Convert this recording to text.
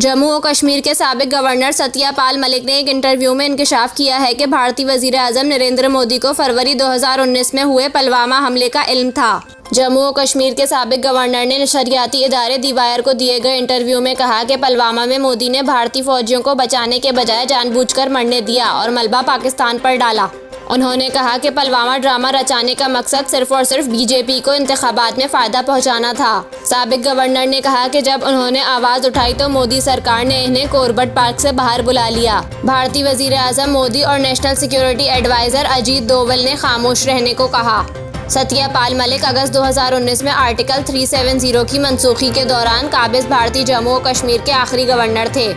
जम्मू और कश्मीर के साबिक गवर्नर सत्यपाल मलिक ने एक इंटरव्यू में इंकशाफ किया है कि भारतीय वजीर आजम नरेंद्र मोदी को फरवरी 2019 में हुए पुलवामा हमले का इल्म था। जम्मू और कश्मीर के साबिक गवर्नर ने नशरियाती इदारे दी वायर को दिए गए इंटरव्यू में कहा कि पुलवामा में मोदी ने भारतीय फौजियों को बचाने के बजाय जानबूझकर मरने दिया और मलबा पाकिस्तान पर डाला। उन्होंने कहा कि पुलवामा ड्रामा रचाने का मकसद सिर्फ और सिर्फ बीजेपी को इंतखाबात में फ़ायदा पहुंचाना था। साबिक गवर्नर ने कहा कि जब उन्होंने आवाज़ उठाई तो मोदी सरकार ने इन्हें कॉर्बेट पार्क से बाहर बुला लिया। भारतीय वजीर आजम मोदी और national security adviser Ajit Doval ने खामोश रहने को कहा। सत्यपाल मलिक अगस्त 2019 में आर्टिकल 370 की मनसूखी के दौरान काबिज भारतीय जम्मू और कश्मीर के आखिरी गवर्नर थे।